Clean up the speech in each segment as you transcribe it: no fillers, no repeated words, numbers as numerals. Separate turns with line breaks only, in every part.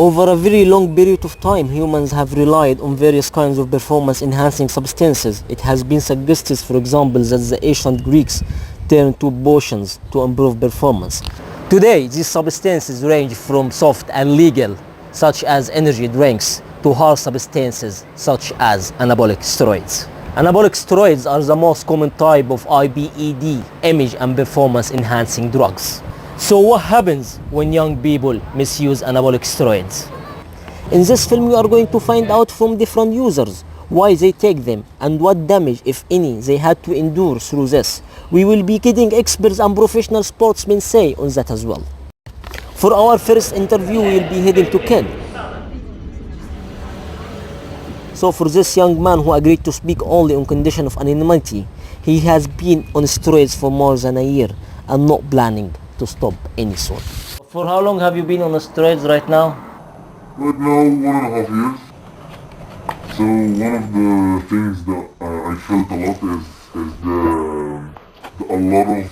Over a very long period of time, humans have relied on various kinds of performance-enhancing substances. It has been suggested, for example, that the ancient Greeks turned to potions to improve performance. Today, these substances range from soft and legal, such as energy drinks, to hard substances, such as anabolic steroids. Anabolic steroids are the most common type of IBED, image and performance-enhancing drugs. So what happens when young people misuse anabolic steroids? In this film we are going to find out from different users why they take them and what damage, if any, they had to endure through this. We will be getting experts and professional sportsmen say on that as well. For our first interview we will be heading to Ken. So for this young man who agreed to speak only on condition of anonymity, he has been on steroids for more than a year and not planning to stop any soon. For how long have you been on the steroids right now?
Right now, 1.5 years. So one of the things that I felt a lot is a lot of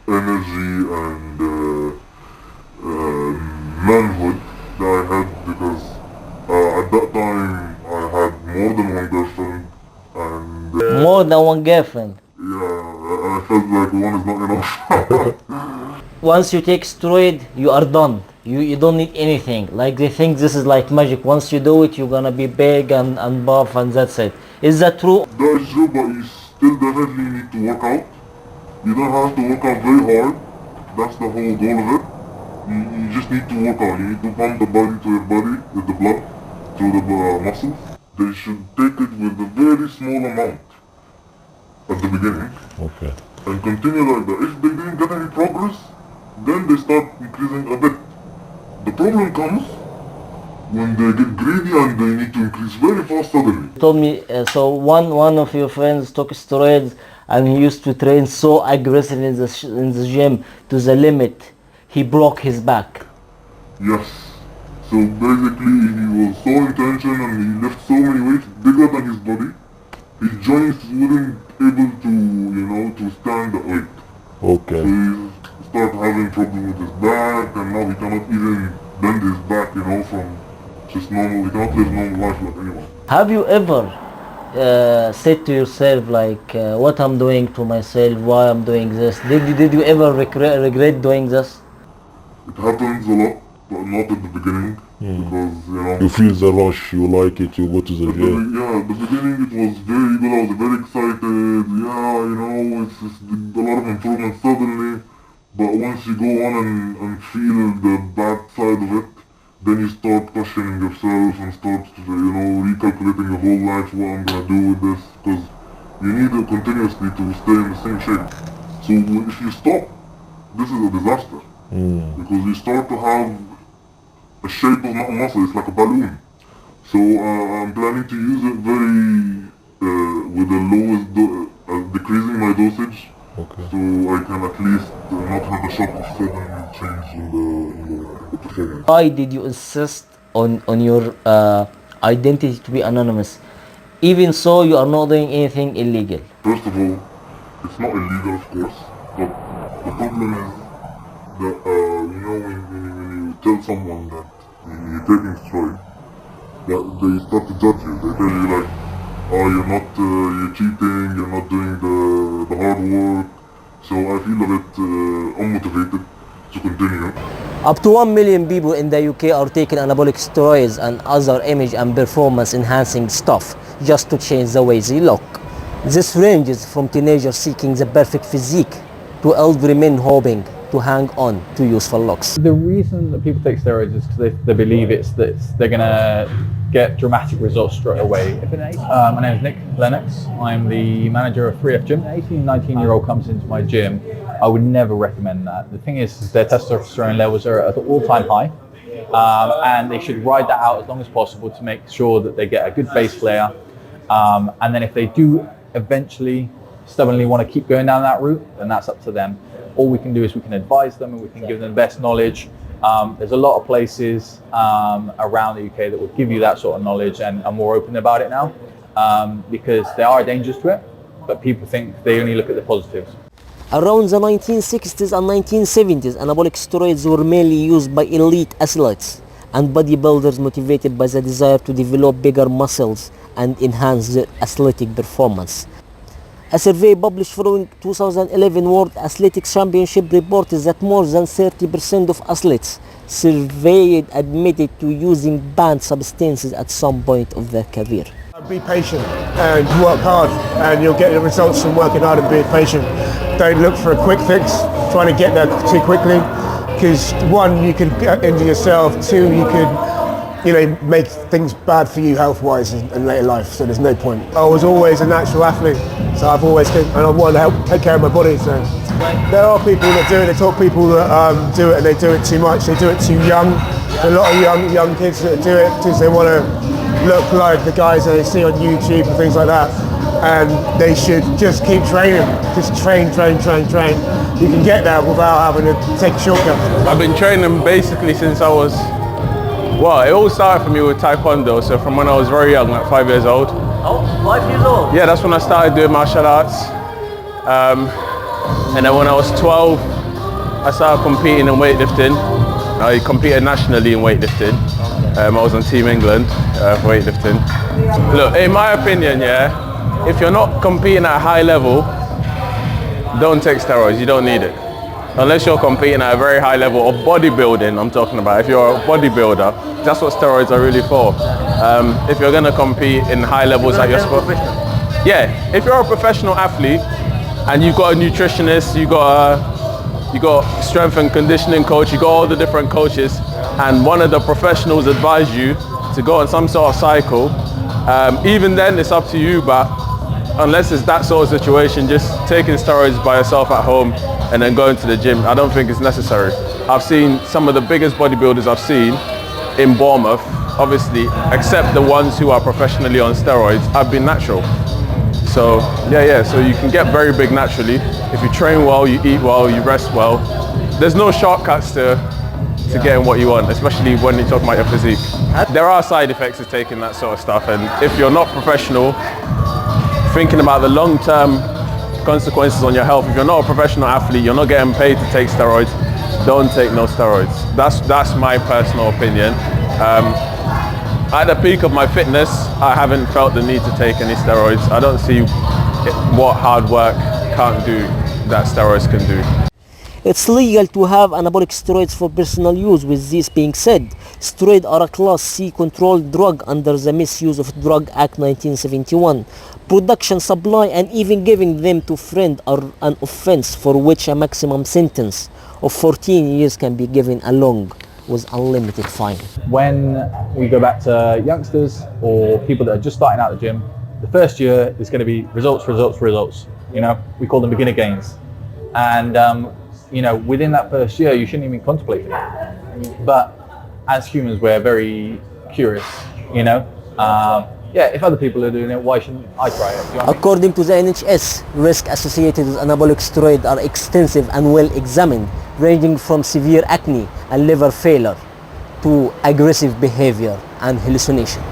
energy and manhood that I had, because at that time I had more than one girlfriend, and
More than one girlfriend?
yeah, I felt like one is not enough.
Once you take steroid, you are done. You don't need anything. Like they think this is like magic. Once you do it, you're gonna be big and buff and that's it. Is that true?
That is true, but you still definitely need to work out. You don't have to work out very hard. That's the whole goal of it. You just need to work out. You need to pump the body to your body with the blood through the muscles. They should take it with a very small amount at the beginning.
Okay.
And continue like that. If they didn't get any progress, then they start increasing a bit. The problem comes when they get greedy and they need to increase very fast suddenly.
You told me, so one of your friends took steroids and he used to train so aggressive in the gym to the limit. He broke his back.
Yes. So basically he was so intention and he lifted so many weights bigger than his body. His joints weren't able to, to stand the weight.
Okay.
So he started having problems with his back, and now he cannot even bend his back, from just normal. He cannot live normal life like anyone.
Have you ever said to yourself like, what I'm doing to myself, why I'm doing this? Did you ever regret doing this?
It happens a lot, but not at the beginning, because,
You feel the rush, you like it, you go to the gym.
Yeah, at the beginning it was very good, I was very excited, it's just a lot of improvement suddenly, but once you go on and feel the bad side of it, then you start questioning yourself and start, recalculating your whole life, what I'm gonna do with this, because you need it continuously to stay in the same shape. So if you stop, this is a disaster, because you start to have a shape of muscle, it's like a balloon. So I'm planning to use it with the lowest, decreasing my dosage, so I can at least not have a shock of sudden change in the performance.
Why did you insist on your identity to be anonymous? Even so, you are not doing anything illegal.
First of all, it's not illegal, of course, but the problem is that, when you tell someone that you're taking steroids, that they start to judge you. They tell you like, you're cheating, you're not doing the hard work. So I feel a bit unmotivated to continue.
Up to 1 million people in the UK are taking anabolic steroids and other image and performance enhancing stuff just to change the way they look. This ranges from teenagers seeking the perfect physique to elderly men hoping to hang on to useful looks.
The reason that people take steroids is because they believe they're going to get dramatic results straight away. My name is Nick Lennox. I'm the manager of 3F Gym. An 18, 19-year-old comes into my gym, I would never recommend that. The thing is their testosterone levels are at an all-time high, and they should ride that out as long as possible to make sure that they get a good base layer. And then if they do eventually stubbornly want to keep going down that route, then that's up to them. All we can do is we can advise them and we can give them the best knowledge. There's a lot of places around the UK that will give you that sort of knowledge and are more open about it now, because there are dangers to it, but people think they only look at the positives.
Around the 1960s and 1970s, anabolic steroids were mainly used by elite athletes and bodybuilders motivated by the desire to develop bigger muscles and enhance their athletic performance. A survey published following 2011 World Athletics Championship reported that more than 30% of athletes surveyed admitted to using banned substances at some point of their career.
Be patient and work hard, and you'll get the results from working hard and being patient. Don't look for a quick fix, trying to get there too quickly, because one, you could injure yourself, two, you could make things bad for you health-wise in later life, so there's no point. I was always a natural athlete, so I've always, and I want to help take care of my body, so. There are people that do it, they talk people that do it and they do it too much, they do it too young. There's a lot of young kids that do it because they want to look like the guys that they see on YouTube and things like that, and they should just keep training, just train. You can get there without having to take a shortcut.
I've been training basically since I was, well, it all started for me with Taekwondo, so from when I was very young, like 5 years old.
Oh, 5 years old?
Yeah, that's when I started doing martial arts. And then when I was 12, I started competing in weightlifting. I competed nationally in weightlifting. I was on Team England for weightlifting. Look, in my opinion, yeah, if you're not competing at a high level, don't take steroids, you don't need it. Unless you're competing at a very high level of bodybuilding, I'm talking about. If you're a bodybuilder, that's what steroids are really for. If you're gonna compete in high levels at your sport. Yeah, if you're a professional athlete and you've got a nutritionist, you got strength and conditioning coach, you got all the different coaches, and one of the professionals advise you to go on some sort of cycle, even then it's up to you, but unless it's that sort of situation, just taking steroids by yourself at home and then going to the gym, I don't think it's necessary. I've seen some of the biggest bodybuilders I've seen in Bournemouth, obviously, except the ones who are professionally on steroids, have been natural. So so you can get very big naturally. If you train well, you eat well, you rest well. There's no shortcuts to getting what you want, especially when you're talking about your physique. There are side effects of taking that sort of stuff, and if you're not professional, thinking about the long-term consequences on your health, if you're not a professional athlete, you're not getting paid to take steroids, don't take no steroids. That's my personal opinion. At the peak of my fitness, I haven't felt the need to take any steroids. I don't see what hard work can't do that steroids can do.
It's legal to have anabolic steroids for personal use. With this being said, steroids are a Class C controlled drug under the Misuse of Drug Act 1971. Production, supply, and even giving them to friends are an offense for which a maximum sentence of 14 years can be given along with unlimited fine.
When we go back to youngsters or people that are just starting out the gym, the first year is going to be results. We call them beginner gains. And within that first year, you shouldn't even contemplate it. But as humans, we're very curious, if other people are doing it, why shouldn't I try it? You know
According to the NHS, risks associated with anabolic steroids are extensive and well examined, ranging from severe acne and liver failure to aggressive behavior and hallucination.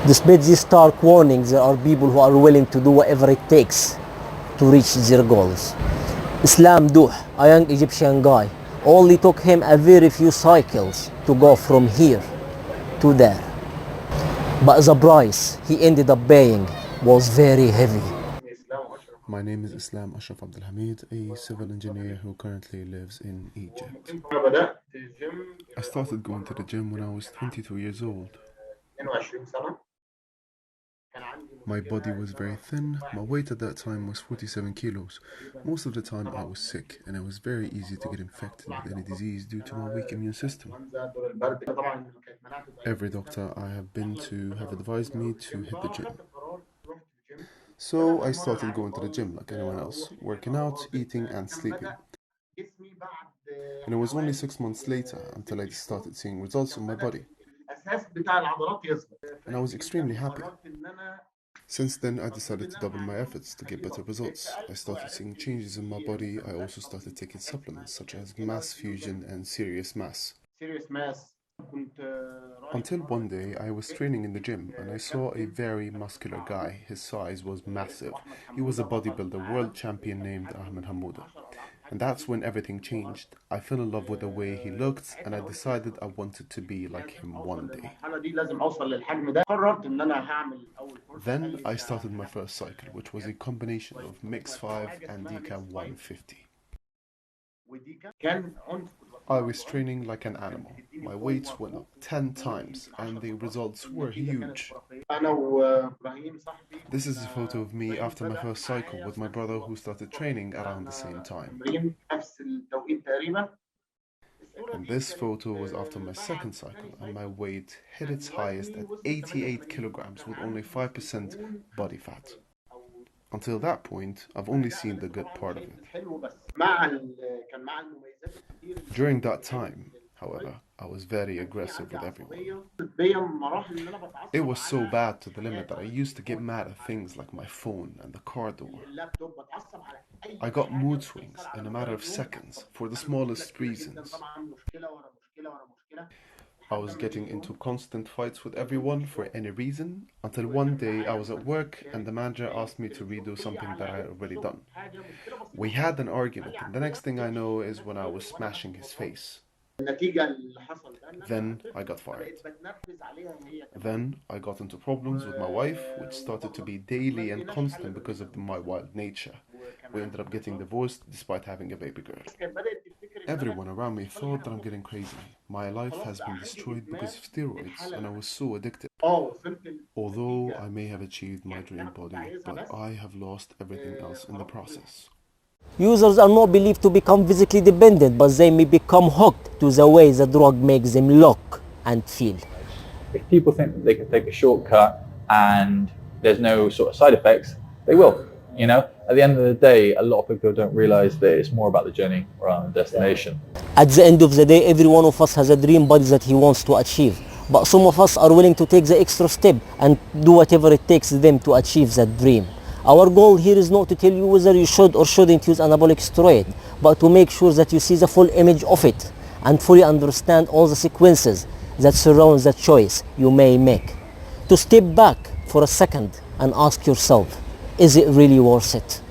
Despite these stark warnings, there are people who are willing to do whatever it takes to reach their goals. Islam Duh, a young Egyptian guy, only took him a very few cycles to go from here to there. But the price he ended up paying was very heavy.
My name is Islam Ashraf Abdul Hamid, a civil engineer who currently lives in Egypt. I started going to the gym when I was 22 years old. My body was very thin. My weight at that time was 47 kilos. Most of the time I was sick, and it was very easy to get infected with any disease due to my weak immune system. Every doctor I have been to have advised me to hit the gym. So I started going to the gym like anyone else, working out, eating and sleeping. And it was only 6 months later until I started seeing results on my body. And I was extremely happy. Since then, I decided to double my efforts to get better results. I started seeing changes in my body. I also started taking supplements such as Mass Fusion and Serious Mass. Until one day, I was training in the gym and I saw a very muscular guy. His size was massive. He was a bodybuilder, world champion named Ahmed Hamouda. And that's when everything changed. I fell in love with the way he looked, and I decided I wanted to be like him one day. Then I started my first cycle, which was a combination of Mix 5 and Decaf 150. I was training like an animal. My weights went up 10 times and the results were huge. This is a photo of me after my first cycle with my brother who started training around the same time. And this photo was after my second cycle and my weight hit its highest at 88 kilograms with only 5% body fat. Until that point, I've only seen the good part of it. During that time, however, I was very aggressive with everyone. It was so bad to the limit that I used to get mad at things like my phone and the car door. I got mood swings in a matter of seconds for the smallest reasons. I was getting into constant fights with everyone for any reason, until one day I was at work and the manager asked me to redo something that I had already done. We had an argument, and the next thing I know is when I was smashing his face. Then I got fired. Then I got into problems with my wife, which started to be daily and constant because of my wild nature. We ended up getting divorced despite having a baby girl. Everyone around me thought that I'm getting crazy. My life has been destroyed because of steroids and I was so addicted. Although I may have achieved my dream body, but I have lost everything else in the process.
Users are not believed to become physically dependent, but they may become hooked to the way the drug makes them look and feel.
If people think that they can take a shortcut and there's no sort of side effects, they will. You know, at the end of the day, a lot of people don't realize that it's more about the journey rather than the destination.
At the end of the day, every one of us has a dream body that he wants to achieve. But some of us are willing to take the extra step and do whatever it takes them to achieve that dream. Our goal here is not to tell you whether you should or shouldn't use anabolic steroid, but to make sure that you see the full image of it and fully understand all the sequences that surround the choice you may make. To step back for a second and ask yourself, is it really worth it?